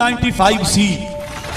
295C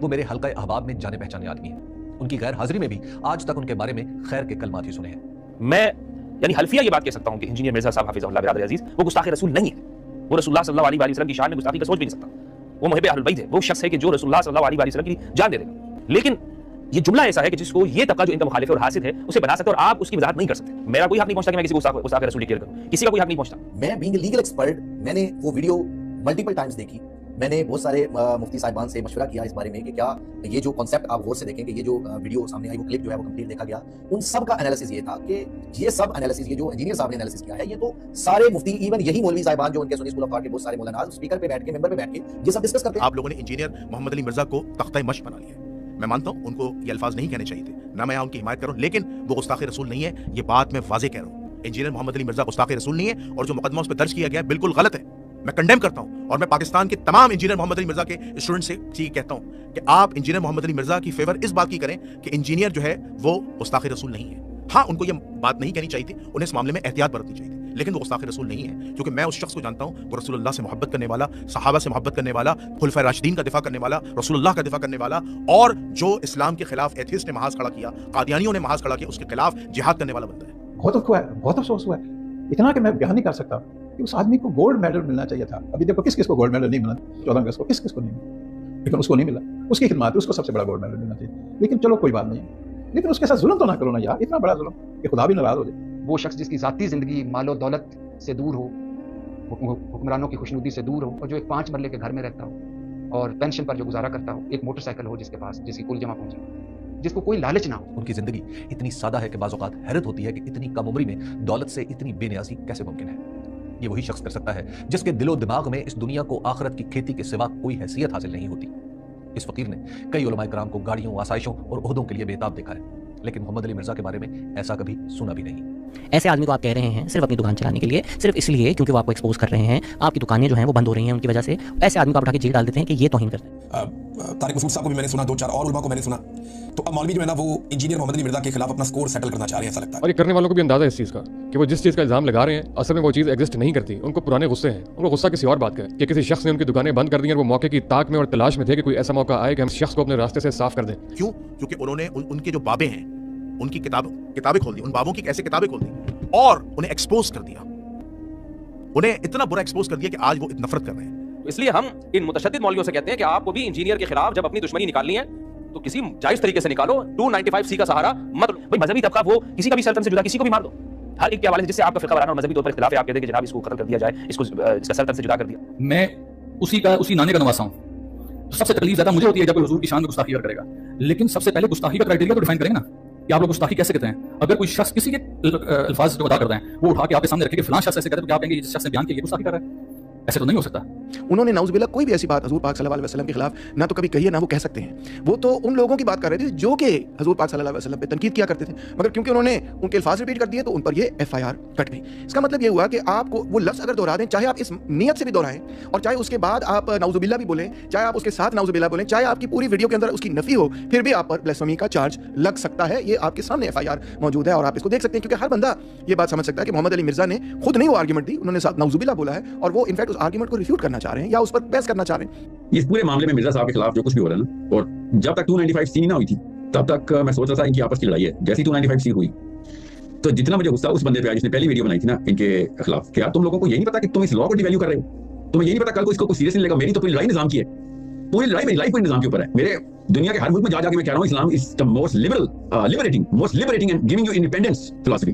وہ میرے حلقہ احباب میں جانے پہچانے آدمی ہیں، ان کی غیر حاضری میں بھی آج تک ان کے بارے میں خیر کے کلمات ہی سنے ہیں۔ میں یعنی حلفیہ یہ بات کہہ سکتا ہوں کہ انجینئر مرزا صاحب حافظ اللہ برادر عزیز وہ گستاخ رسول نہیں ہے، وہ رسول اللہ صلی اللہ علیہ وسلم کی شان میں گستاخی کا سوچ بھی نہیں سکتا، وہ محب اہل البیت ہے، وہ شخص ہے کہ جو رسول اللہ صلی اللہ علیہ وسلم کی جان دے دے گا، لیکن یہ جملہ ایسا ہے کہ جس کو یہ طبقہ جو ان کا مخالف ہے اور حاسد ہے اسے بنا سکتے اور آپ اس کی وضاحت نہیں کر سکتے۔ میرا کوئی حق نہیں پہنچتا کہ میں کسی کو گستاخ رسول کلیئر کروں، کسی کا کوئی حق نہیں پہنچتا۔ میں بینگ لیگل ایکسپرٹ میں نے وہ ویڈیو ملٹیپل ٹائمز دیکھی، میں نے بہت سارے مفتی صاحبان سے مشورہ کیا اس بارے میں کہ کیا یہ جو کانسیپٹ آپ غور سے دیکھیں کہ یہ جو ویڈیو سامنے آئی وہ کلپ جو ہے وہ کمپلیٹ دیکھا گیا، ان سب کا انالیسس یہ تھا کہ یہ سب انالیسس یہ جو انجینئر صاحب نے انالیسس کیا ہے یہ تو سارے مفتی ایون یہی مولوی صاحبان جو ان کے سنی اسکول آف تھاٹ کے بہت سارے مولانا اسپیکر پہ بیٹھ کے ممبر پہ بیٹھ کے یہ سب ڈسکس کرتے ہیں۔ آپ لوگوں نے انجینئر محمد علی مرزا کو تختہ مشق بنا لیا ہے، میں مانتا ہوں ان کو یہ الفاظ نہیں کہنے چاہیے تھے، نہ میں ان کی حمایت کروں، لیکن وہ گستاخ رسول نہیں ہے، یہ بات میں واضح کہہ رہا ہوں۔ انجینئر محمد علی مرزا گستاخ رسول نہیں ہے اور جو مقدمہ اس پہ درج کیا گیا ہے بالکل غلط ہے، میں کنڈیم کرتا ہوں، اور میں پاکستان کے تمام انجینئر محمد علی مرزا کے اسٹوڈنٹ سے کہتا ہوں کہ آپ انجینئر محمد علی مرزا کی فیور اس بات کی کریں کہ انجینئر جو ہے وہ گستاخ رسول نہیں ہے۔ ہاں ان کو یہ بات نہیں کہنی چاہیے تھی، انہیں اس معاملے میں احتیاط برتنی چاہیے تھی، لیکن وہ گستاخ رسول نہیں ہے، کیونکہ میں اس شخص کو جانتا ہوں وہ رسول اللہ سے محبت کرنے والا، صحابہ سے محبت کرنے والا، خلفائے راشدین کا دفاع کرنے والا، رسول اللہ کا دفاع کرنے والا، اور جو اسلام کے خلاف ایتھیسٹ نے محاذ کھڑا کیا، قادیانیوں نے محاذ کھڑا کیا، اس کے خلاف جہاد کرنے والا بندہ ہے۔ بہت افسوس ہوا ہے، اتنا کہ میں بیان نہیں کر سکتا کہ اس آدمی کو گولڈ میڈل ملنا چاہیے تھا۔ ابھی دیکھو کس کس کو گولڈ میڈل نہیں ملا، 14 اگست کو کس کس کو نہیں ملا، لیکن اس کو نہیں ملا، اس کی خدمات اس کو سب سے بڑا گولڈ میڈل ملنا چاہیے، لیکن چلو کوئی بات نہیں، لیکن اس کے ساتھ ظلم تو نہ کرو نا یار، اتنا بڑا ظلم کہ خدا بھی ناراض ہو جائے۔ وہ شخص جس کی ذاتی زندگی مال و دولت سے دور ہو، حکمرانوں کی خوشنودی سے دور ہو، اور جو ایک 5 مرلے کے گھر میں رہتا ہو اور پینشن پر جو گزارا کرتا ہو، ایک موٹر سائیکل ہو جس کے پاس، جس کی کل جمع پہنچے، جس کو کوئی لالچ نہ ہو۔ ان کی زندگی اتنی سادہ ہے کہ بعض اوقات حیرت ہوتی ہے کہ اتنی کم عمری میں دولت سے اتنی بے نیازی کیسے ممکن ہے۔ یہ وہی شخص کر سکتا ہے جس کے دل و دماغ میں اس دنیا کو آخرت کی کھیتی کے سوا کوئی حیثیت حاصل نہیں ہوتی۔ اس فقیر نے کئی علماء کرام کو گاڑیوں، آسائشوں اور عہدوں کے لیے بےتاب دیکھا ہے، لیکن محمد علی مرزا کے بارے میں ایسا کبھی سنا بھی نہیں۔ ایسے آدمی کو آپ کہہ رہے ہیں صرف اپنی دکان چلانے کے لیے، صرف اس لیے کیونکہ وہ آپ کو ایکسپوز کر رہے ہیں، آپ کی دکانیں جو ہیں وہ بند ہو رہی ہیں ان کی وجہ سے، ایسے آدمی کو آپ اٹھا کے جیل ڈال دیتے ہیں کہ یہ توہین کرتے ہیں۔ طارق مسعود صاحب کو بھی میں نے سنا، 2-4 اور علماء کو میں نے سنا، تو اب مولوی جو ہے نا وہ انجینئر محمد علی مرزا کے خلاف اپنا سکور سیٹل کرنا چاہ رہے ہیں، ایسا لگتا ہے۔ اور یہ کرنے والوں کو بھی اندازہ ہے اس چیز کا کہ وہ جس چیز کا الزام لگا رہے ہیں اصل میں وہ چیز ایگزسٹ نہیں کرتی، ان کو پرانے غصے ہیں، ان کو غصہ کسی اور بات کا ہے کہ کسی شخص نے ان کی دکانیں بند کر دی اور وہ موقع کی تاک میں اور تلاش میں تھے کہ کوئی ایسا موقع آئے کہ ہم شخص کو اپنے راستے سے صاف کر دیں۔ کیوں؟ کیونکہ انہوں نے ان کے جو بابیں ہیں ان کی کتابیں کھول دی، ان بابوں کی کیسے کتابیں کھول دی اور انہیں ایکسپوز کر دیا، انہیں اتنا برا ایکسپوز کر دیا کہ آج وہ نفرت کر رہے ہیں۔ اس لیے ہم ان متشدد مولویوں سے کہتے ہیں کہ آپ کو بھی انجینئر کے خلاف جب اپنی دشمنی نکالنی ہے تو کسی جائز طریقے سے نکالو، 295C کا سہارا مت لو۔ بھائی مذہبی طبقہ وہ کسی کا بھی سلطنت سے جدا کسی کو بھی مار دو، ہر ایک کے حوالے سے جس سے آپ کا فرقہ وارانہ اور مذہبی طور پر اختلاف ہے آپ کہتے ہیں کہ جناب اس کو قتل کر دیا جائے، اس کو اس کا سلطنت سے جدا کر دیا۔ میں اسی نانے کا نواسا ہوں، تو سب سے تکلیف زیادہ مجھے ہوتی ہے جب کوئی حضور کی شان میں گستاخی کرے گا، لیکن سب سے پہلے گستاخی کا کرائٹیریا تو ڈیفائن کریں گے نا کہ آپ لوگ گستاخی کیسے کہتے ہیں۔ اگر کوئی شخص کسی کے الفاظ جو ادا کرتے ہیں وہ اٹھا کے آپ کے سامنے رکھے کہ فلاں شخص ایسے کرے تو کیا آپ کہیں گے جس شخص نے بیان کیا یہ گستاخی کر رہا ہے؟ ایسے تو نہیں ہو سکتا۔ انہوں نے نعوذ باللہ کوئی بھی ایسی بات حضور پاک صلی اللہ علیہ وسلم کے خلاف نہ تو کبھی کہی ہے نہ وہ کہہ سکتے ہیں۔ وہ تو ان لوگوں کی بات کر رہے تھے جو کہ حضور پاک صلی اللہ علیہ وسلم پہ تنقید کیا کرتے تھے، مگر کیونکہ انہوں نے ان کے الفاظ ریپیٹ کر دیے تو ان پر یہ FIR کٹ گئی۔ اس کا مطلب یہ ہوا کہ آپ کو وہ لفظ اگر دہرا دیں، چاہے آپ اس نیت سے بھی دہرائیں اور چاہے اس کے بعد آپ نعوذ باللہ بھی بولیں، چاہے آپ اس کے ساتھ نعوذ باللہ بولیں، چاہے آپ کی پوری ویڈیو کے اندر اس کی نفی ہو، پھر بھی آپ پر بلاسفیمی کا چارج لگ سکتا ہے۔ یہ آپ کے سامنے FIR موجود ہے اور آپ اس کو دیکھ سکتے ہیں، کیونکہ ہر بندہ یہ بات سمجھ سکتا ہے کہ محمد علی مرزا نے خود نہیں وہ آرگیومنٹ دی، انہوں نے ساتھ نعوذ باللہ بولا ہے اور وہ انفیکٹ اس آرگیومنٹ کو ریفیوٹ کرنا چاہ رہے ہیں یا اس پر بحث کرنا چاہ رہے ہیں۔ اس پورے معاملے میں مرزا صاحب کے خلاف جو کچھ بھی ہو رہا ہے نا، اور جب تک 295C نہیں نہ ہوئی تھی تب تک میں سوچ رہا تھا ان کی آپس کی لڑائی ہے، جیسی 295C ہوئی تو جتنا مجھے غصہ اس بندے پہ آیا جس نے پہلی ویڈیو بنائی تھی نا ان کے خلاف، کیا تم لوگوں کو یہ نہیں پتا کہ تم اس لا کو ڈی ویلیو کر رہے ہو؟ تمہیں یہ نہیں پتا کل کو اس کو کوئی سیریس نہیں لے گا؟ میری تو پوری لڑائی نظام کی ہے، پوری لڑائی میری لائف پوری نظام کے اوپر ہے۔ میرے دنیا کے ہر ملک میں جا کے میں کہہ رہا ہوں Islam is the most liberating and giving you independence philosophy,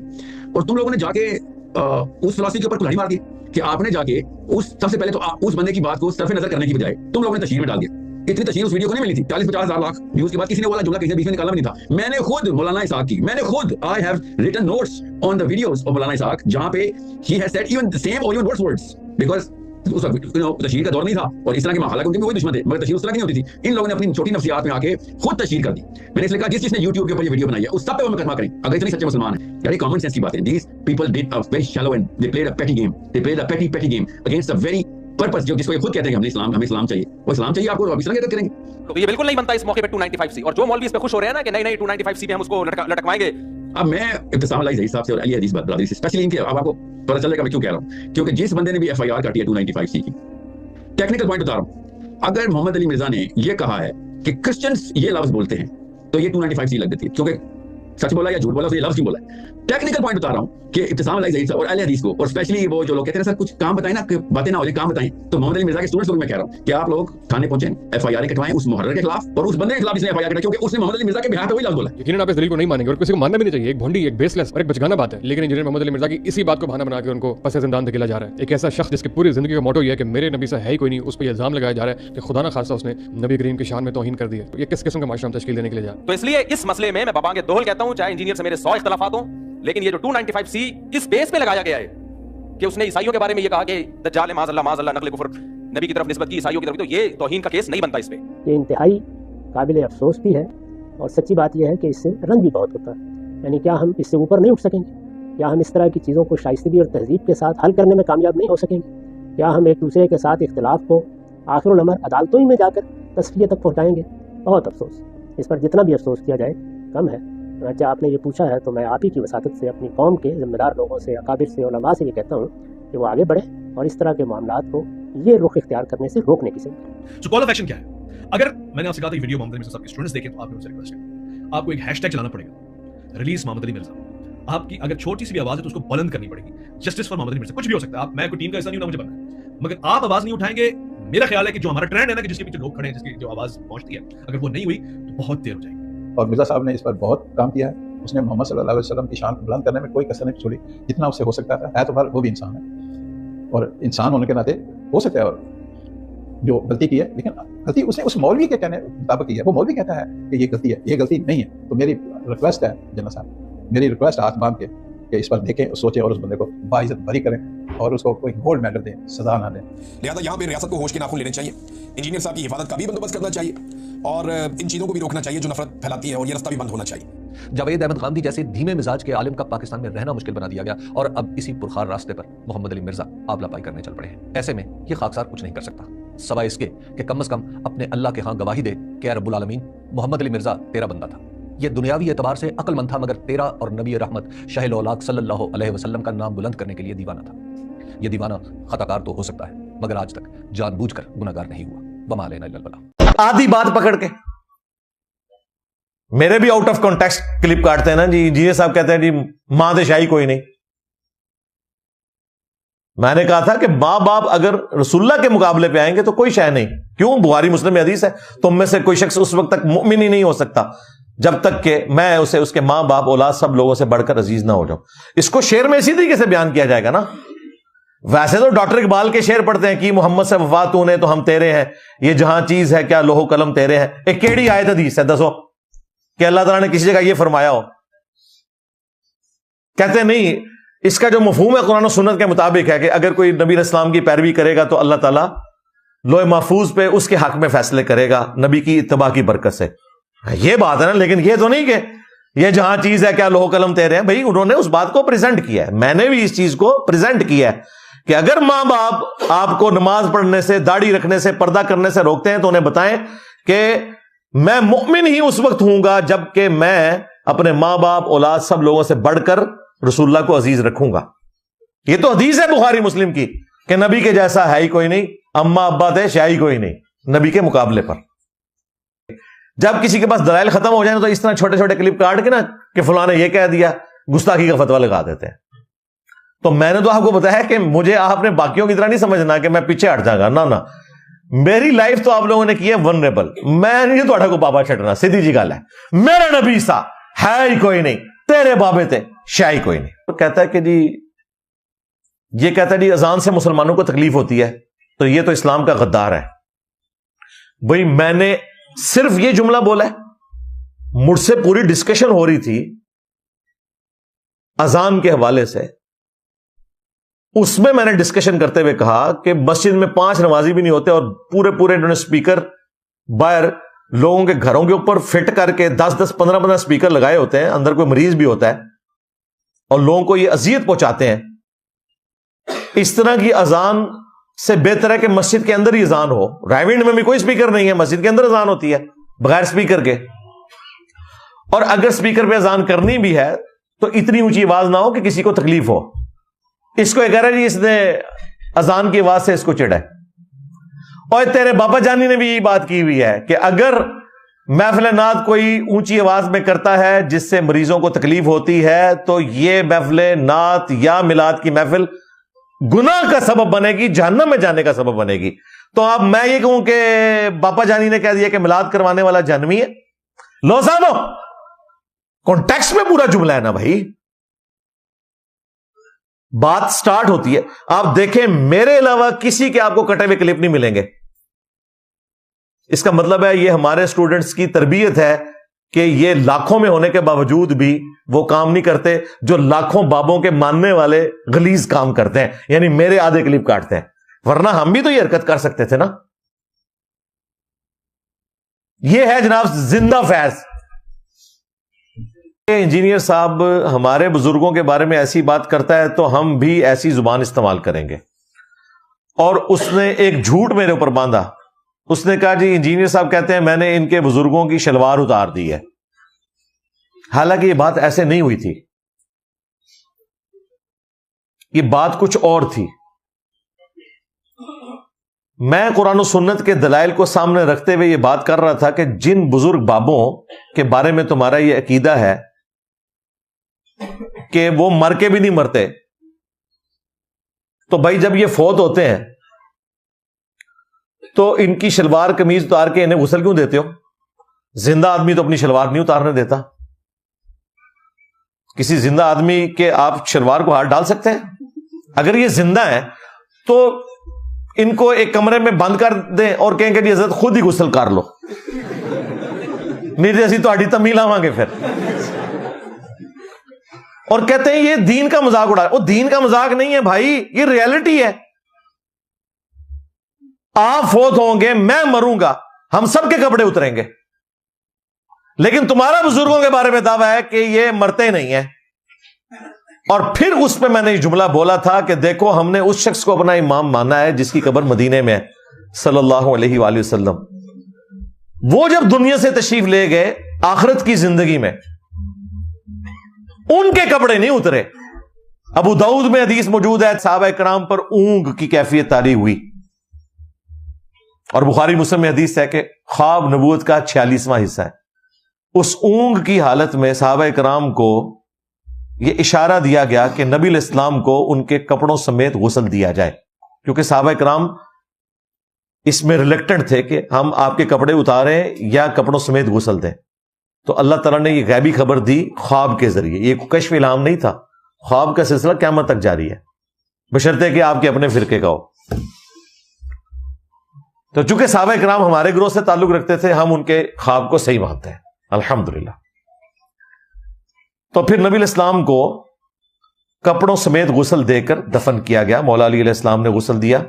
اور تم لوگوں نے جا کے اس فلسفی کے اوپر کلاڑی مار دی کہ آپ نے جا کے سب سے پہلے تو اس بندے کی بات کو صرف نظر کرنے کی بجائے تم لوگوں نے تشہیر میں ڈال دیا۔ اتنی تشہیر اس ویڈیو کو نہیں ملی تھی، 40-50 ہزار لاکھ ویوز کے بعد کسی نے بولا جملہ کسی نے بیچ میں نکالا بھی نہیں تھا۔ میں نے خود مولانا اسحاق کی، میں نے خود I have written notes on the videos of مولانا اسحاق جہاں پہ he has said even the same or even worse words because اس وقت تشہیر کا دور نہیں تھا اور اس طرح کی حالانکہ ان کے بھی وہی دشمن تھے مگر تشہیر اس طرح کی نہیں ہوتی تھی۔ ان لوگوں نے اپنی چھوٹی نفسیات میں آ کے خود تشہیر کر دی۔ میں نے اس لیے کہا جس نے یوٹیوب کے اوپر یہ ویڈیو بنائی ہے اس سب پہ وہ مقدمہ کریں اگر اتنے سچے مسلمان ہیں۔ یار یہ کامن سینس کی بات ہے۔ These people did a very shallow and they played a petty game. They played a petty game against a very purpose جو جس کو یہ خود کہتے ہیں کہ ہمیں اسلام چاہیے، وہ اسلام چاہیے آپ کو اس طرح کریں گے تو یہ بالکل نہیں بنتا اس موقع پہ 295C، اور جو مولوی اس پہ خوش ہو رہے ہیں نا کہ نہیں 295C پہ ہم اس کو لٹکوائیں گے۔ اب میں ابتسام علی ظہیر صاحب سے اور علی حدیث برادری سے اسپیشلی ان کے اب آپ کو پتہ چلے گا میں کیوں کہہ رہا ہوں، کیونکہ جس بندے نے بھی FIR کاٹی ہے 295C کی ٹیکنیکل پوائنٹ بتا رہا ہوں، اگر محمد علی مرزا نے یہ کہا ہے کہ کرسچنز یہ لفظ بولتے ہیں تو یہ 295 لگ دیتی ہے، کیونکہ سچ بولا یا جھوٹ بولا، یہ لفظ کیوں بولا ہے؟ ٹیکنیکل پوائنٹ بتا رہا ہوں کہ ابتسام علیہ ظہیر صاحب اور اہل حدیث کو، اور اسپیشلی وہ جو لوگ کہتے ہیں سر کچھ کام بتائیں نا، کہ باتیں نہ ہو جائیں کام بتائیں، تو محمد علی مرزا کے اسٹوڈنٹس کو بھی میں کہہ رہا ہوں کہ آپ لوگ تھانے پہنچیں، ایف آئی آر کٹوائیں اس محرر کے خلاف اور اس بندے کے خلاف جس نے ایف آئی آر کٹوائی، کیونکہ اس نے محمد علی مرزا کے بہار پہ وہی لفظ بولا ہے۔ یقیناً آپ اس دلیل کو نہیں مانیں گے اور کسی کو ماننا بھی نہیں چاہیے، ایک بھونڈی، ایک بیس لیس اور ایک بچگانہ بات ہے، لیکن انجینئر محمد علی مرزا کی اسی بات کو بہانہ بنا کے ان کو پس زندان دھکیلا جا رہا ہے۔ ایک ایسا شخص جس کی پوری زندگی کا موٹو یہ ہے کہ میرے نبی سے ہے ہی کوئی نہیں، اس پہ الزام لگایا جا رہا ہے کہ خدا نہ خاصہ اس نے نبی کریم کی شان میں توہین کر دی ہے۔ یہ کس قسم کا معاشرہ ہم تشکیل دینے کے لیے جا رہے ہیں؟ تو اس لیے اس مسئلے میں بابا کے دوہل کہتا ہوں، چاہے انجینئر سے میرے 100 اختلافات ہوں، لیکن یہ جو 295C اس بیس پہ لگایا گیا ہے کہ اس نے عیسائیوں کے بارے میں یہ کہا کہ دجال معاذ اللہ نقل کفر نبی کی طرف نسبت کی عیسائیوں کی طرف، تو یہ توہین کا کیس نہیں بنتا اس پہ۔ یہ انتہائی قابل افسوس بھی ہے، اور سچی بات یہ ہے کہ اس سے رنج بھی بہت ہوتا ہے۔ یعنی کیا ہم اس سے اوپر نہیں اٹھ سکیں گے؟ کیا ہم اس طرح کی چیزوں کو شائستگی اور تہذیب کے ساتھ حل کرنے میں کامیاب نہیں ہو سکیں گے؟ کیا ہم ایک دوسرے کے ساتھ اختلاف کو آخر الامر عدالتوں ہی میں جا کر تصفیہ تک پہنچائیں گے؟ بہت افسوس، اس پر جتنا بھی افسوس کیا جائے کم ہے۔ چنانچہ آپ نے یہ پوچھا ہے تو میں آپ ہی کی وساطت سے اپنی قوم کے ذمہ دار لوگوں سے، اکابر سے، علماء سے یہ کہتا ہوں کہ وہ آگے بڑھیں اور اس طرح کے معاملات کو یہ رخ اختیار کرنے سے روکنے کی ضرورت ہے۔ کال آف ایکشن کیا ہے؟ اگر میں نے آپ سے کہا تھا یہ ویڈیو محمد علی مرزا صاحب کے اسٹوڈنٹس دیکھیں تو آپ نے ان سے ریکویسٹ ہے آپ کو ایک ہیش ٹیگ چلانا پڑے گا، ریلیز محمد علی مرزا۔ آپ کی اگر چھوٹی سی بھی آواز ہے تو اس کو بلند کرنی پڑے گی، جسٹس فار محمد علی مرزا۔ کچھ بھی ہو سکتا ہے، آپ میں کوئی ٹیم کا حصہ نہیں ہوں، مجھے بننا ہے، مگر آپ آواز نہیں اٹھائیں گے، میرا خیال ہے کہ جو ہمارا ٹرینڈ ہے نا کہ جس کے پیچھے لوگ کھڑے ہیں، جس کی جو آواز پہنچتی ہے، اگر وہ نہیں ہوئی تو بہت دیر ہو جائے گی۔ اور مرزا صاحب نے اس پر بہت کام کیا ہے، اس نے محمد صلی اللہ علیہ وسلم کی شان کو بلند کرنے میں کوئی کسر نہیں چھوڑی، جتنا اس سے ہو سکتا تھا۔ ہے تو وہ بھی انسان ہے، اور انسان ہونے کے ناطے ہو سکتا ہے اور جو غلطی کی ہے، لیکن غلطی اس نے اس مولوی کے کہنے مطابق کی ہے۔ وہ مولوی کہتا ہے کہ یہ غلطی ہے، یہ غلطی نہیں ہے۔ تو میری ریکویسٹ ہے جنرل صاحب، میری ریکویسٹ ہاتھ باندھ کے کہ اس پر دیکھیں، سوچیں اور اس بندے کو باعزت بری کریں اور اس کو کوئی گولڈ میڈل دیں، سزا نہ دیں۔ لہٰذا یہاں پہ ریاست کو ہوش کے ناخن لینے چاہیے، انجینئر صاحب کی حفاظت کا بھی بندوبست کرنا چاہیے، اور ان چیزوں کو بھی روکنا چاہیے جو نفرت پھیلاتی ہے، اور یہ رستہ بھی بند ہونا چاہیے۔ جاوید احمد غامدی جیسے دھیمے مزاج کے عالم کا پاکستان میں رہنا مشکل بنا دیا گیا، اور اب اسی پرخار راستے پر محمد علی مرزا آبلا پائی کرنے چل پڑے ہیں۔ ایسے میں یہ خاکسار کچھ نہیں کر سکتا سوائے اس کے کہ کم از کم اپنے اللہ کے ہاں گواہی دے کہ اے رب العالمین، محمد علی مرزا تیرا بندہ تھا، یہ دنیاوی اعتبار سے عقل مند تھا، مگر تیرا اور نبی رحمت شاہ الاولاق صلی اللہ علیہ وسلم کا نام بلند کرنے کے لیے دیوانہ تھا۔ یہ دیوانہ خطا کار تو ہو سکتا ہے، مگر آج تک جان بوجھ کر گناہ گار نہیں ہوا۔ وما علینا الا البلاغ۔ آدھی بات پکڑ کے میرے بھی آؤٹ آف کانٹیکسٹ کلپ کاٹتے ہیں نا جی، جی صاحب کہتے ہیں جی ماں دے شاہی کوئی نہیں۔ میں نے کہا تھا کہ ماں باپ اگر رسول اللہ کے مقابلے پہ آئیں گے تو کوئی شے نہیں۔ کیوں؟ بخاری مسلم میں حدیث ہے، تم میں سے کوئی شخص اس وقت تک مومن ہی نہیں ہو سکتا جب تک کہ میں اسے اس کے ماں باپ اولاد سب لوگوں سے بڑھ کر عزیز نہ ہو جاؤں۔ اس کو شعر میں اسی طریقے سے بیان کیا جائے گا نا۔ ویسے تو ڈاکٹر اقبال کے شعر پڑھتے ہیں کہ محمد سے وفا تو نے تو ہم تیرے ہیں، یہ جہاں چیز ہے کیا لوح و قلم تیرے ہیں۔ ایک کیڑی آیت حدیث ہے دسو کہ اللہ تعالیٰ نے کسی جگہ یہ فرمایا ہو؟ کہتے نہیں، اس کا جو مفہوم ہے قرآن و سنت کے مطابق ہے کہ اگر کوئی نبی علیہ السلام کی پیروی کرے گا تو اللہ تعالیٰ لوح محفوظ پہ اس کے حق میں فیصلے کرے گا نبی کی اتباع کی برکت سے۔ یہ بات ہے نا، لیکن یہ تو نہیں کہ یہ جہاں چیز ہے کیا لوح و قلم تیرے ہیں۔ بھائی انہوں نے اس بات کو پریزنٹ کیا ہے، میں نے بھی اس چیز کو پریزنٹ کیا ہے کہ اگر ماں باپ آپ کو نماز پڑھنے سے، داڑھی رکھنے سے، پردہ کرنے سے روکتے ہیں تو انہیں بتائیں کہ میں مومن ہی اس وقت ہوں گا جب کہ میں اپنے ماں باپ اولاد سب لوگوں سے بڑھ کر رسول اللہ کو عزیز رکھوں گا۔ یہ تو حدیث ہے بخاری مسلم کی کہ نبی کے جیسا ہے ہی کوئی نہیں، اما ابا تھے شاہی کوئی نہیں نبی کے مقابلے پر۔ جب کسی کے پاس دلائل ختم ہو جائیں تو اس طرح چھوٹے چھوٹے کلپ کاٹ کے نا کہ فلاں نے یہ کہہ دیا، گستاخی کا فتویٰ لگا دیتے ہیں۔ تو میں نے تو آپ کو بتایا کہ مجھے آپ نے باقیوں کی طرح نہیں سمجھنا کہ میں پیچھے ہٹ جاؤں گا، نہ میری لائف تو آپ لوگوں نے کی ہے ونریبل، میں نہیں تھوڑا کو بابا چھٹنا، سیدھی جی گل ہے۔ میرا نبی سا ہے ہی کوئی نہیں، تیرے بابے تھے شاہی کوئی نہیں۔ تو کہتا ہے کہ جی یہ کہتا ہے جی اذان سے مسلمانوں کو تکلیف ہوتی ہے تو یہ تو اسلام کا غدار ہے۔ بھائی میں نے صرف یہ جملہ بولا ہے، مجھ سے پوری ڈسکشن ہو رہی تھی اذان کے حوالے سے، اس میں نے ڈسکشن کرتے ہوئے کہا کہ مسجد میں 5 نمازی بھی نہیں ہوتے اور پورے انہوں نے اسپیکر باہر لوگوں کے گھروں کے اوپر فٹ کر کے 10 15 اسپیکر لگائے ہوتے ہیں، اندر کوئی مریض بھی ہوتا ہے اور لوگوں کو یہ اذیت پہنچاتے ہیں۔ اس طرح کی اذان سے بہتر ہے کہ مسجد کے اندر ہی اذان ہو۔ رائیونڈ میں بھی کوئی اسپیکر نہیں ہے، مسجد کے اندر اذان ہوتی ہے بغیر اسپیکر کے، اور اگر اسپیکر پہ اذان کرنی بھی ہے تو اتنی اونچی آواز نہ ہو کہ کسی کو تکلیف ہو۔ اس کو یہ کہہ رہا ہے جی اس نے اذان کی آواز سے اس کو چڑھا ہے، اور تیرے باپا جانی نے بھی یہی بات کی ہوئی ہے کہ اگر محفل نعت کوئی اونچی آواز میں کرتا ہے جس سے مریضوں کو تکلیف ہوتی ہے تو یہ محفل نعت یا میلاد کی محفل گناہ کا سبب بنے گی، جہنم میں جانے کا سبب بنے گی۔ تو اب میں یہ کہوں کہ باپا جانی نے کہہ دیا کہ میلاد کروانے والا جہنمی ہے؟ لوزانو کانٹیکسٹ میں پورا جملہ ہے نا بھائی، بات سٹارٹ ہوتی ہے۔ آپ دیکھیں میرے علاوہ کسی کے آپ کو کٹے ہوئے کلپ نہیں ملیں گے۔ اس کا مطلب ہے یہ ہمارے اسٹوڈنٹس کی تربیت ہے کہ یہ لاکھوں میں ہونے کے باوجود بھی وہ کام نہیں کرتے جو لاکھوں بابوں کے ماننے والے غلیظ کام کرتے ہیں، یعنی میرے آدھے کلپ کاٹتے ہیں، ورنہ ہم بھی تو یہ حرکت کر سکتے تھے نا۔ یہ ہے جناب زندہ فیض۔ انجینئر صاحب ہمارے بزرگوں کے بارے میں ایسی بات کرتا ہے تو ہم بھی ایسی زبان استعمال کریں گے، اور اس نے ایک جھوٹ میرے اوپر باندھا۔ اس نے کہا جی انجینئر صاحب کہتے ہیں میں نے ان کے بزرگوں کی شلوار اتار دی ہے، حالانکہ یہ بات ایسے نہیں ہوئی تھی، یہ بات کچھ اور تھی۔ میں قرآن و سنت کے دلائل کو سامنے رکھتے ہوئے یہ بات کر رہا تھا کہ جن بزرگ بابوں کے بارے میں تمہارا یہ عقیدہ ہے کہ وہ مر کے بھی نہیں مرتے، تو بھائی جب یہ فوت ہوتے ہیں تو ان کی شلوار قمیض اتار کے انہیں غسل کیوں دیتے ہو؟ زندہ آدمی تو اپنی شلوار نہیں اتارنے دیتا۔ کسی زندہ آدمی کے آپ شلوار کو ہاتھ ڈال سکتے ہیں؟ اگر یہ زندہ ہیں تو ان کو ایک کمرے میں بند کر دیں اور کہیں کہ جی حضرت خود ہی غسل کر لو، نہیں جیسی تو آڈی تمیل آواں گے پھر۔ اور کہتے ہیں یہ دین کا مذاق اڑا، وہ دین کا مذاق نہیں ہے بھائی، یہ ریئلٹی ہے۔ آپ فوت ہوں گے، میں مروں گا، ہم سب کے کپڑے اتریں گے، لیکن تمہارا بزرگوں کے بارے میں دعویٰ ہے کہ یہ مرتے نہیں ہیں۔ اور پھر اس پہ میں نے یہ جملہ بولا تھا کہ دیکھو ہم نے اس شخص کو اپنا امام مانا ہے جس کی قبر مدینے میں ہے صلی اللہ علیہ وآلہ وسلم۔ وہ جب دنیا سے تشریف لے گئے آخرت کی زندگی میں ان کے کپڑے نہیں اترے۔ ابو داؤد میں حدیث موجود ہے صحابہ کرام پر اونگ کی کیفیت طاری ہوئی، اور بخاری مسلم میں حدیث ہے کہ خواب نبوت کا 46واں حصہ ہے۔ اس اونگ کی حالت میں صحابہ کرام کو یہ اشارہ دیا گیا کہ نبی علیہ السلام کو ان کے کپڑوں سمیت غسل دیا جائے، کیونکہ صحابہ کرام اس میں ریلیکٹنٹ تھے کہ ہم آپ کے کپڑے اتاریں یا کپڑوں سمیت غسل دیں۔ تو اللہ تعالیٰ نے یہ غیبی خبر دی خواب کے ذریعے، یہ کشف الہام نہیں تھا، خواب کا سلسلہ قیامت تک جاری ہے، بشرطے کہ آپ کے اپنے فرقے کا ہو۔ تو چونکہ صحابہ کرام ہمارے گروہ سے تعلق رکھتے تھے، ہم ان کے خواب کو صحیح مانتے ہیں الحمدللہ۔ تو پھر نبی علیہ السلام کو کپڑوں سمیت غسل دے کر دفن کیا گیا، مولا علی علیہ السلام نے غسل دیا۔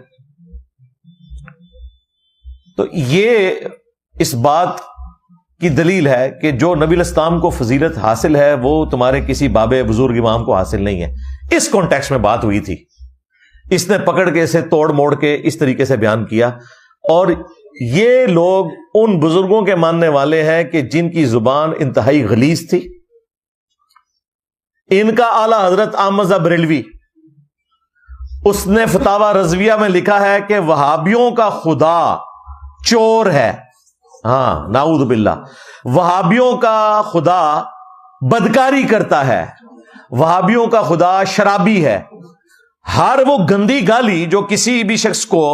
تو یہ اس بات کی دلیل ہے کہ جو نبی علیہ السلام کو فضیلت حاصل ہے وہ تمہارے کسی باب بزرگ امام کو حاصل نہیں ہے۔ اس کانٹیکسٹ میں بات ہوئی تھی، اس نے پکڑ کے اسے توڑ موڑ کے اس طریقے سے بیان کیا، اور یہ لوگ ان بزرگوں کے ماننے والے ہیں کہ جن کی زبان انتہائی غلیظ تھی۔ ان کا اعلی حضرت احمد بریلوی اس نے فتاوی رضویہ میں لکھا ہے کہ وہابیوں کا خدا چور ہے، ہاں نعوذ باللہ، وہابیوں کا خدا بدکاری کرتا ہے، وہابیوں کا خدا شرابی ہے۔ ہر وہ گندی گالی جو کسی بھی شخص کو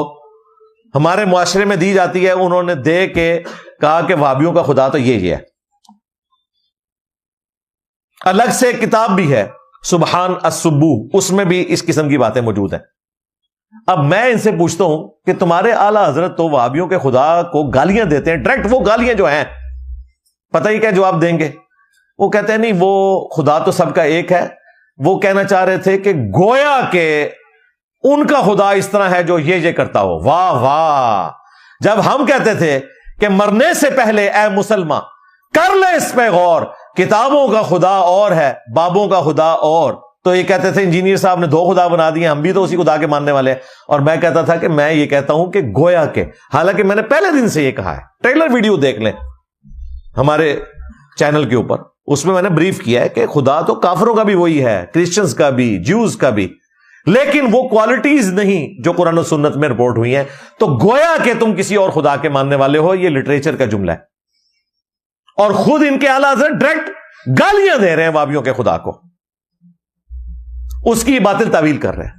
ہمارے معاشرے میں دی جاتی ہے انہوں نے دے کے کہا کہ وہابیوں کا خدا تو یہ ہے۔ الگ سے کتاب بھی ہے سبحان السبوح، اس میں بھی اس قسم کی باتیں موجود ہیں۔ اب میں ان سے پوچھتا ہوں کہ تمہارے اعلی حضرت تو وہابیوں کے خدا کو گالیاں دیتے ہیں، ڈائریکٹ وہ گالیاں جو ہیں پتہ ہی کیا جواب دیں گے؟ وہ کہتے ہیں نہیں وہ خدا تو سب کا ایک ہے۔ وہ کہنا چاہ رہے تھے کہ گویا کہ ان کا خدا اس طرح ہے جو یہ کرتا ہو۔ واہ واہ، جب ہم کہتے تھے کہ مرنے سے پہلے اے مسلمان کر لے اس پہ غور، کتابوں کا خدا اور ہے، بابوں کا خدا اور، تو یہ کہتے تھے انجینئر صاحب نے دو خدا بنا دیے، ہم بھی تو اسی خدا کے ماننے والے ہیں۔ اور میں کہتا تھا کہ میں یہ کہتا ہوں کہ گویا کے، حالانکہ میں نے پہلے دن سے یہ کہا ہے، ٹریلر ویڈیو دیکھ لیں ہمارے چینل کے اوپر، اس میں نے بریف کیا ہے کہ خدا تو کافروں کا بھی وہی ہے، کرسچنز کا بھی، جیوز کا بھی، لیکن وہ کوالٹیز نہیں جو قرآن و سنت میں رپورٹ ہوئی ہیں، تو گویا کہ تم کسی اور خدا کے ماننے والے ہو. یہ لٹریچر کا جملہ ہے، اور خود ان کے اعلیٰ حضرت ڈائریکٹ گالیاں دے رہے ہیں وابیوں کے خدا کو، اس کی باطل تعویل کر رہے ہیں.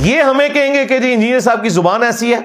یہ ہمیں کہیں گے کہ جی انجینئر صاحب کی زبان ایسی ہے